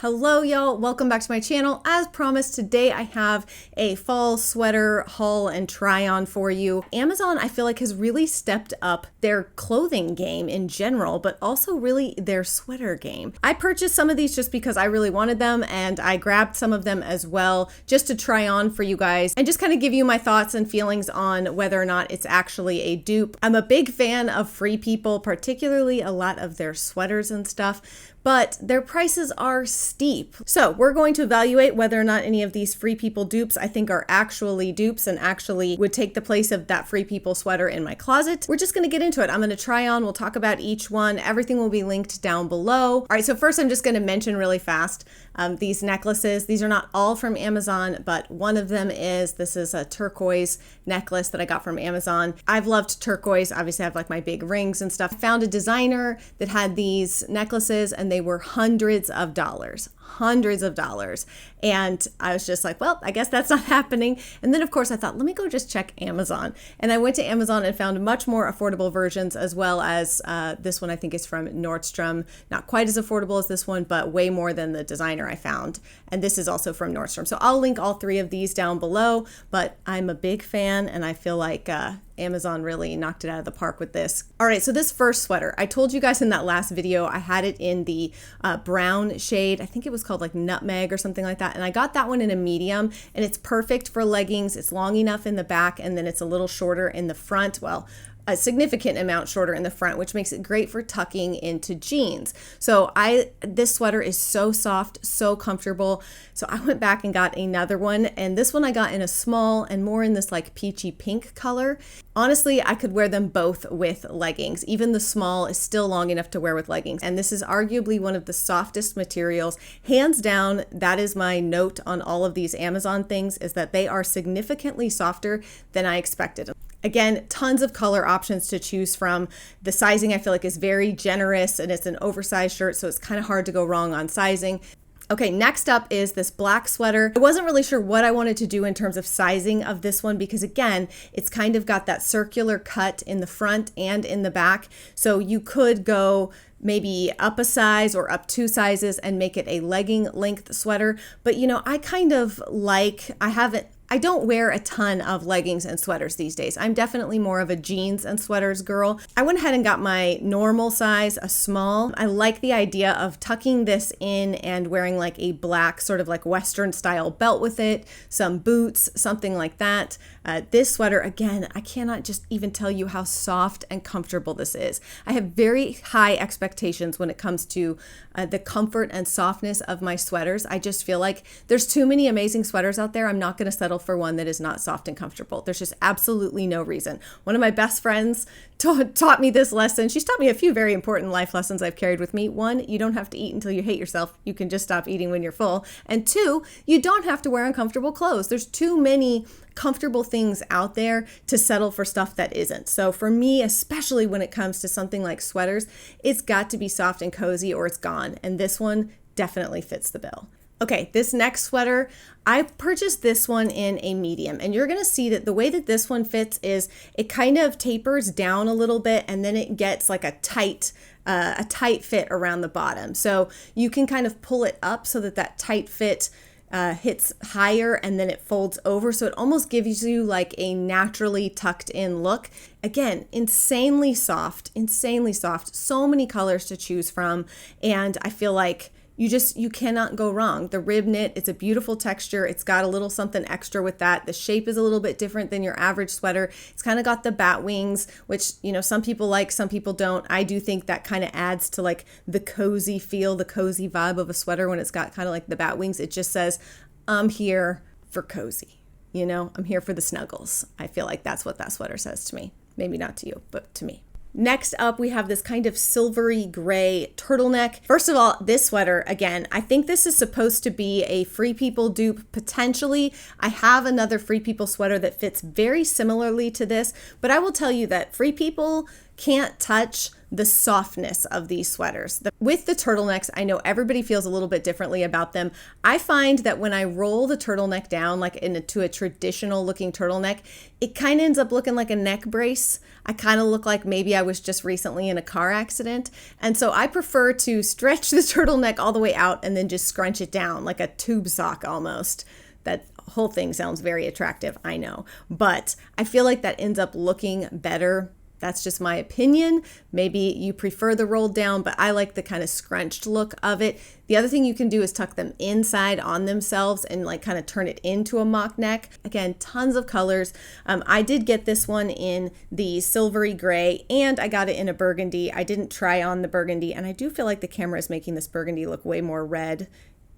Hello y'all, welcome back to my channel. As promised, today I have a fall sweater haul and try on for you. Amazon, I feel like, has really stepped up their clothing game in general, but also really their sweater game. I purchased some of these just because I really wanted them, and I grabbed some of them as well just to try on for you guys and just kind of give you my thoughts and feelings on whether or not it's actually a dupe. I'm a big fan of Free People, particularly a lot of their sweaters and stuff, but their prices are steep. So we're going to evaluate whether or not any of these Free People dupes I think are actually dupes and actually would take the place of that Free People sweater in my closet. We're just gonna get into it. I'm gonna try on, we'll talk about each one. Everything will be linked down below. All right, so first I'm just gonna mention really fast these necklaces. These are not all from Amazon, but one of them is. This is a turquoise necklace that I got from Amazon. I've loved turquoise. Obviously I have like my big rings and stuff. I found a designer that had these necklaces and they were hundreds of dollars. And I was just like, well, I guess that's not happening. And then of course I thought, let me go just check Amazon. And I went to Amazon and found much more affordable versions, as well as this one I think is from Nordstrom. Not quite as affordable as this one, but way more than the designer I found. And this is also from Nordstrom. So I'll link all three of these down below, but I'm a big fan and I feel like Amazon really knocked it out of the park with this. All right, so this first sweater, I told you guys in that last video, I had it in the brown shade. I think it was called like nutmeg or something like that. And I got that one in a medium, and it's perfect for leggings. It's long enough in the back, and then it's a little shorter in the front. Well, a significant amount shorter in the front, which makes it great for tucking into jeans. So this sweater is so soft, so comfortable. So I went back and got another one, and this one I got in a small and more in this like peachy pink color. Honestly, I could wear them both with leggings. Even the small is still long enough to wear with leggings. And this is arguably one of the softest materials. Hands down, that is my note on all of these Amazon things, is that they are significantly softer than I expected. Again, tons of color options to choose from. The sizing I feel like is very generous, and it's an oversized shirt, so it's kind of hard to go wrong on sizing. Okay, next up is this black sweater. I wasn't really sure what I wanted to do in terms of sizing of this one because, again, it's kind of got that circular cut in the front and in the back. So you could go maybe up a size or up 2 sizes and make it a legging length sweater. But you know, I kind of like, I don't wear a ton of leggings and sweaters these days. I'm definitely more of a jeans and sweaters girl. I went ahead and got my normal size, a small. I like the idea of tucking this in and wearing like a black sort of like Western style belt with it, some boots, something like that. This sweater, again, I cannot just even tell you how soft and comfortable this is. I have very high expectations when it comes to the comfort and softness of my sweaters. I just feel like there's too many amazing sweaters out there. I'm not going to settle for one that is not soft and comfortable. There's just absolutely no reason. One of my best friends taught me this lesson. She's taught me a few very important life lessons I've carried with me. One, you don't have to eat until you hate yourself. You can just stop eating when you're full. And two, you don't have to wear uncomfortable clothes. There's too many comfortable things out there to settle for stuff that isn't. So for me, especially when it comes to something like sweaters, it's got to be soft and cozy or it's gone. And this one definitely fits the bill. Okay, this next sweater, I purchased this one in a medium, and you're gonna see that the way that this one fits is it kind of tapers down a little bit, and then it gets like a tight fit around the bottom. So you can kind of pull it up so that that tight fit hits higher, and then it folds over. So it almost gives you like a naturally tucked in look. Again, insanely soft, so many colors to choose from. And I feel like you cannot go wrong. The rib knit, it's a beautiful texture. It's got a little something extra with that. The shape is a little bit different than your average sweater. It's kind of got the bat wings, which, you know, some people like, some people don't. I do think that kind of adds to like the cozy feel, the cozy vibe of a sweater when it's got kind of like the bat wings. It just says, I'm here for cozy. You know, I'm here for the snuggles. I feel like that's what that sweater says to me. Maybe not to you, but to me. Next up, we have this kind of silvery gray turtleneck. First of all, this sweater, again, I think this is supposed to be a Free People dupe, potentially. I have another Free People sweater that fits very similarly to this, but I will tell you that Free People can't touch the softness of these sweaters. With the turtlenecks, I know everybody feels a little bit differently about them. I find that when I roll the turtleneck down like into a traditional looking turtleneck, it kind of ends up looking like a neck brace. I kind of look like maybe I was just recently in a car accident. And so I prefer to stretch the turtleneck all the way out and then just scrunch it down like a tube sock almost. That whole thing sounds very attractive, I know. But I feel like that ends up looking better. That's just my opinion. Maybe you prefer the rolled down, but I like the kind of scrunched look of it. The other thing you can do is tuck them inside on themselves and like kind of turn it into a mock neck. Again, tons of colors. I did get this one in the silvery gray and I got it in a burgundy. I didn't try on the burgundy, and I do feel like the camera is making this burgundy look way more red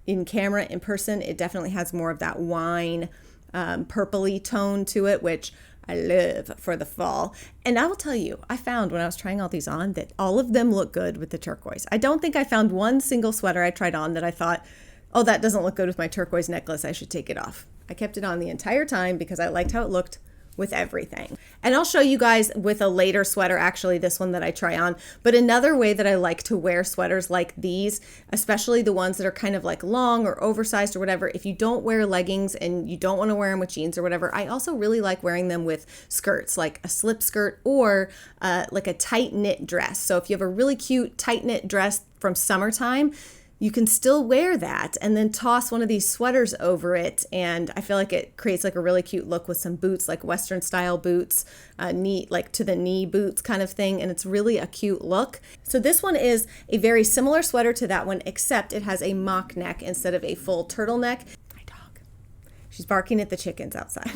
in camera. In person, it definitely has more of that wine purpley tone to it, which I love for the fall. And I will tell you, I found when I was trying all these on that all of them look good with the turquoise. I don't think I found one single sweater I tried on that I thought, oh, that doesn't look good with my turquoise necklace, I should take it off. I kept it on the entire time because I liked how it looked with everything. And I'll show you guys with a later sweater, actually this one that I try on. But another way that I like to wear sweaters like these, especially the ones that are kind of like long or oversized or whatever, if you don't wear leggings and you don't want to wear them with jeans or whatever, I also really like wearing them with skirts, like a slip skirt or like a tight knit dress. So if you have a really cute tight knit dress from summertime, you can still wear that and then toss one of these sweaters over it. And I feel like it creates like a really cute look with some boots, like Western style boots, knee, like to the knee boots kind of thing. And it's really a cute look. So this one is a very similar sweater to that one, except it has a mock neck instead of a full turtleneck. She's barking at the chickens outside.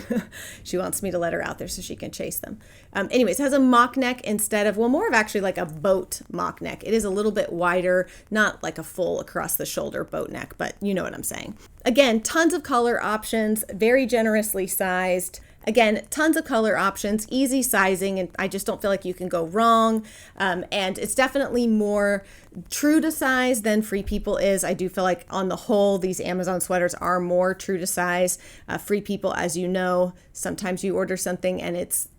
She wants me to let her out there so she can chase them. Anyways, it has a mock neck instead of, well, more of actually like a boat mock neck. It is a little bit wider, not like a full across the shoulder boat neck, but you know what I'm saying. Again, tons of color options, very generously sized. Again, tons of color options, easy sizing, and I just don't feel like you can go wrong. And it's definitely more true to size than Free People is. I do feel like on the whole, these Amazon sweaters are more true to size. Free People, as you know, sometimes you order something and it's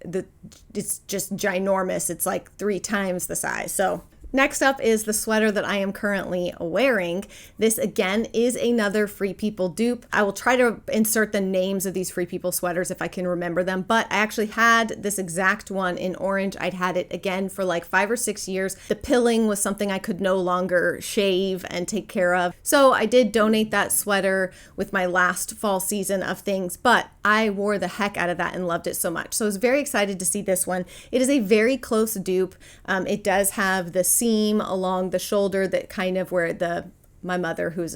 just ginormous. It's like 3 times the size. So next up is the sweater that I am currently wearing. This again is another Free People dupe. I will try to insert the names of these Free People sweaters if I can remember them, but I actually had this exact one in orange. I'd had it again for like 5 or 6 years. The pilling was something I could no longer shave and take care of. So I did donate that sweater with my last fall season of things, but I wore the heck out of that and loved it so much. So I was very excited to see this one. It is a very close dupe. It does have the seam along the shoulder that kind of where my mother, who's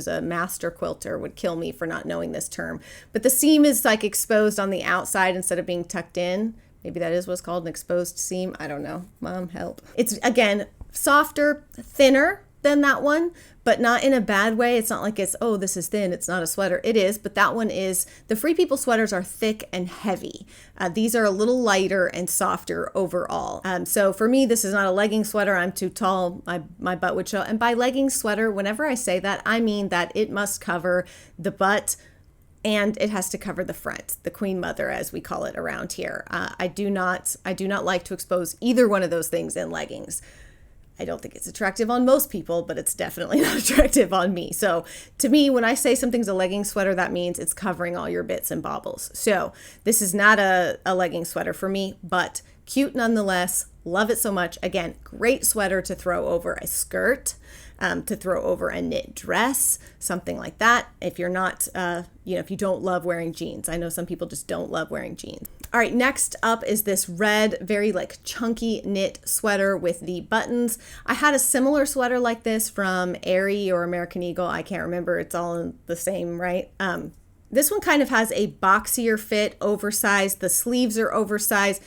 a master quilter, would kill me for not knowing this term, but the seam is like exposed on the outside instead of being tucked in. Maybe that is what's called an exposed seam. I don't know. Mom, help. It's again softer, thinner than that one, but not in a bad way. It's not like it's, oh, this is thin, it's not a sweater. It is, but that one is. The Free People sweaters are thick and heavy. These are a little lighter and softer overall. So for me, this is not a legging sweater. I'm too tall. My butt would show. And by legging sweater, whenever I say that, I mean that it must cover the butt and it has to cover the front, the queen mother, as we call it around here. I do not like to expose either one of those things in leggings. I don't think it's attractive on most people, but it's definitely not attractive on me. So to me, when I say something's a legging sweater, that means it's covering all your bits and baubles. So this is not a legging sweater for me, but cute nonetheless. Love it so much. Again, great sweater to throw over a skirt, to throw over a knit dress, something like that. If you're not, if you don't love wearing jeans. I know some people just don't love wearing jeans. All right, next up is this red, very like chunky knit sweater with the buttons. I had a similar sweater like this from Aerie or American Eagle. I can't remember. It's all the same, right? This one kind of has a boxier fit, oversized. The sleeves are oversized.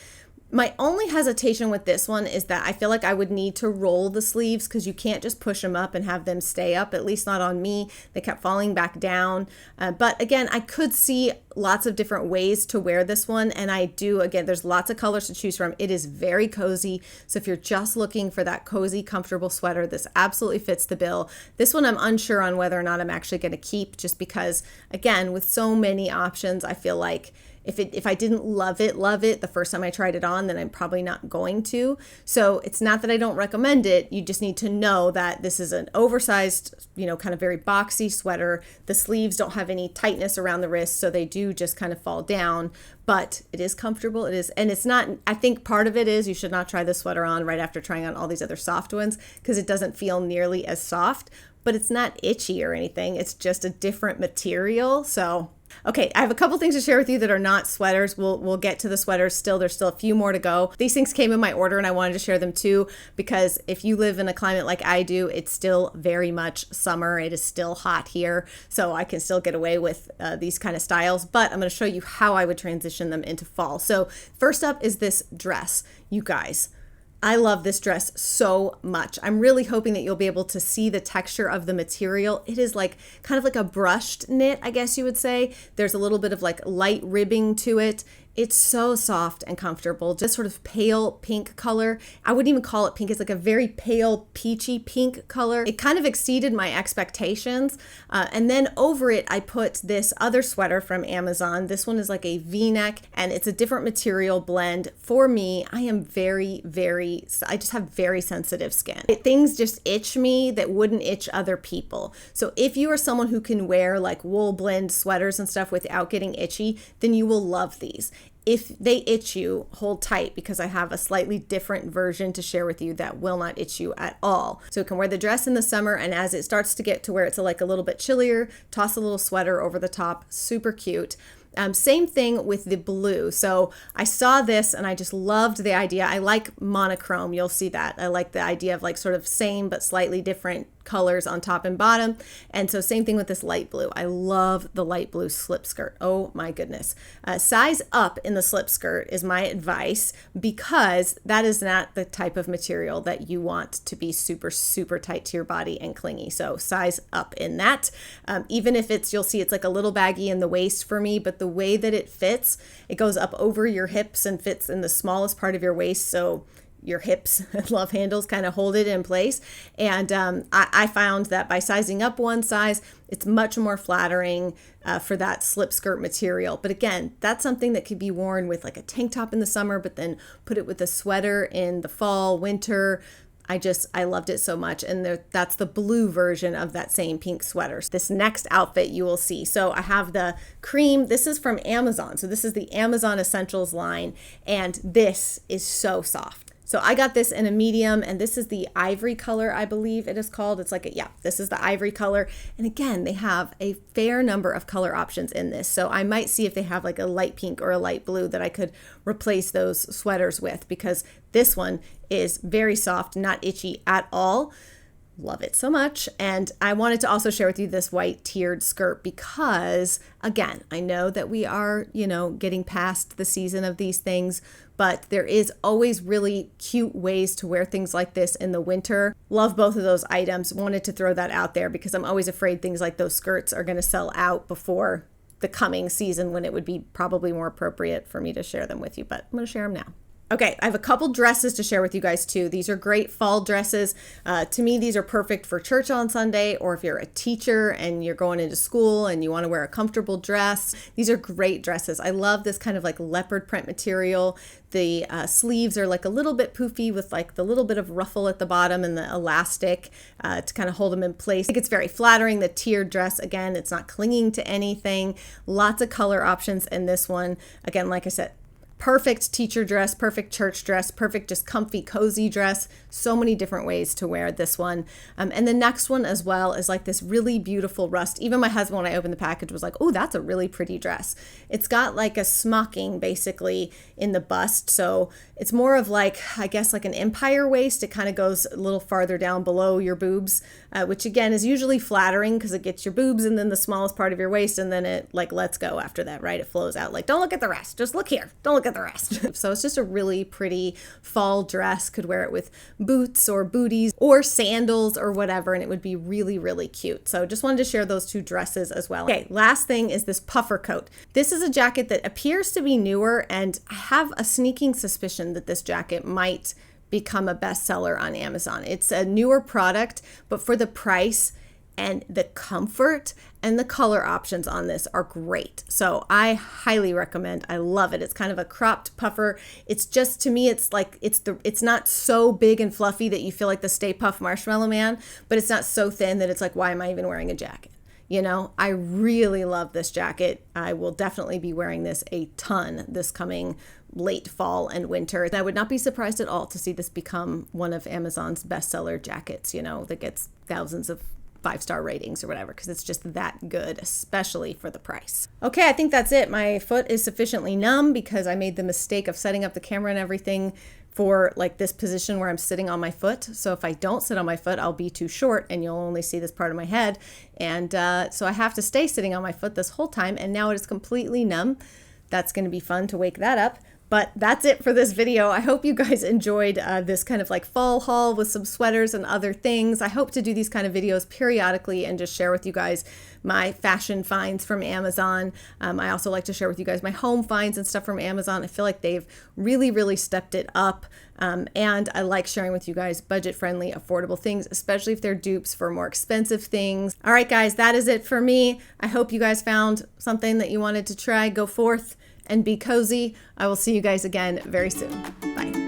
My only hesitation with this one is that I feel like I would need to roll the sleeves because you can't just push them up and have them stay up, at least not on me. They kept falling back down. But again, I could see lots of different ways to wear this one. And I do, again, there's lots of colors to choose from. It is very cozy. So if you're just looking for that cozy, comfortable sweater, this absolutely fits the bill. This one I'm unsure on whether or not I'm actually going to keep, just because, again, with so many options, I feel like if I didn't love it the first time I tried it on, then I'm probably not going to. So it's not that I don't recommend it. You just need to know that this is an oversized, kind of very boxy sweater. The sleeves don't have any tightness around the wrist, so they do just kind of fall down, but it is comfortable. It is, and it's not, I think part of it is you should not try this sweater on right after trying on all these other soft ones, because it doesn't feel nearly as soft, but it's not itchy or anything. It's just a different material. So okay, I have a couple things to share with you that are not sweaters. We'll get to the sweaters still. There's still a few more to go. These things came in my order and I wanted to share them too, because if you live in a climate like I do, it's still very much summer. It is still hot here, so I can still get away with these kind of styles, but I'm going to show you how I would transition them into fall. So first up is this dress. You guys, I love this dress so much. I'm really hoping that you'll be able to see the texture of the material. It is like kind of like a brushed knit, I guess you would say. There's a little bit of like light ribbing to it. It's so soft and comfortable, just sort of pale pink color. I wouldn't even call it pink. It's like a very pale peachy pink color. It kind of exceeded my expectations. And then over it, I put this other sweater from Amazon. This one is like a V-neck and it's a different material blend. For me, I am I just have very sensitive skin. Things just itch me that wouldn't itch other people. So if you are someone who can wear like wool blend sweaters and stuff without getting itchy, then you will love these. If they itch you, hold tight, because I have a slightly different version to share with you that will not itch you at all. So you can wear the dress in the summer, and as it starts to get to where it's like a little bit chillier, toss a little sweater over the top. Super cute. Same thing with the blue. So I saw this and I just loved the idea. I like monochrome. You'll see that. I like the idea of like sort of same but slightly different colors on top and bottom. And so same thing with this light blue. I love the light blue slip skirt. Oh my goodness. Size up in the slip skirt is my advice, because that is not the type of material that you want to be super, super tight to your body and clingy. So size up in that. Even if you'll see it's like a little baggy in the waist for me, but the way that it fits, it goes up over your hips and fits in the smallest part of your waist. So your hips and love handles kind of hold it in place. And I found that by sizing up one size, it's much more flattering for that slip skirt material. But again, that's something that could be worn with like a tank top in the summer, but then put it with a sweater in the fall, winter. I loved it so much. And that's the blue version of that same pink sweater. This next outfit you will see. So I have the cream. This is from Amazon. So this is the Amazon Essentials line. And this is so soft. So I got this in a medium, and this is the ivory color, I believe it is called. It's like, this is the ivory color. And again, they have a fair number of color options in this. So I might see if they have like a light pink or a light blue that I could replace those sweaters with, because this one is very soft, not itchy at all. Love it so much. And I wanted to also share with you this white tiered skirt because, again, I know that we are, getting past the season of these things, but there is always really cute ways to wear things like this in the winter. Love both of those items. Wanted to throw that out there because I'm always afraid things like those skirts are going to sell out before the coming season, when it would be probably more appropriate for me to share them with you, but I'm going to share them now. Okay, I have a couple dresses to share with you guys too. These are great fall dresses. To me, these are perfect for church on Sunday, or if you're a teacher and you're going into school and you want to wear a comfortable dress. These are great dresses. I love this kind of like leopard print material. The sleeves are like a little bit poofy with like the little bit of ruffle at the bottom and the elastic to kind of hold them in place. I think it's very flattering. The tiered dress, again, it's not clinging to anything. Lots of color options in this one. Again, like I said, perfect teacher dress, perfect church dress, perfect just comfy, cozy dress. So many different ways to wear this one. And the next one as well is like this really beautiful rust. Even my husband, when I opened the package, was like, oh, that's a really pretty dress. It's got like a smocking basically in the bust. So it's more of like, I guess like an empire waist. It kind of goes a little farther down below your boobs, which again is usually flattering because it gets your boobs and then the smallest part of your waist, and then it like lets go after that, right? It flows out. Like, don't look at the rest, just look here. Don't look at the rest. So it's just a really pretty fall dress. Could wear it with boots or booties or sandals or whatever, and it would be really, really cute. So just wanted to share those two dresses as well. Okay, last thing is this puffer coat. This is a jacket that appears to be newer, and I have a sneaking suspicion that this jacket might become a bestseller on Amazon. It's a newer product, but for the price and the comfort and the color options on this are great. So I highly recommend. I love it. It's kind of a cropped puffer. It's just, to me, it's like it's not so big and fluffy that you feel like the Stay Puft Marshmallow Man, but it's not so thin that it's like, why am I even wearing a jacket? You know, I really love this jacket. I will definitely be wearing this a ton this coming late fall and winter. I would not be surprised at all to see this become one of Amazon's bestseller jackets, you know, that gets thousands of 5-star ratings or whatever, because it's just that good, especially for the price. Okay, I think that's it. My foot is sufficiently numb because I made the mistake of setting up the camera and everything for like this position where I'm sitting on my foot. So if I don't sit on my foot, I'll be too short and you'll only see this part of my head. And so I have to stay sitting on my foot this whole time, and now it is completely numb. That's going to be fun to wake that up. But that's it for this video. I hope you guys enjoyed this kind of like fall haul with some sweaters and other things. I hope to do these kind of videos periodically and just share with you guys my fashion finds from Amazon. I also like to share with you guys my home finds and stuff from Amazon. I feel like they've really stepped it up. And I like sharing with you guys budget-friendly, affordable things, especially if they're dupes for more expensive things. All right, guys, that is it for me. I hope you guys found something that you wanted to try. Go forth and be cozy. I will see you guys again very soon. Bye.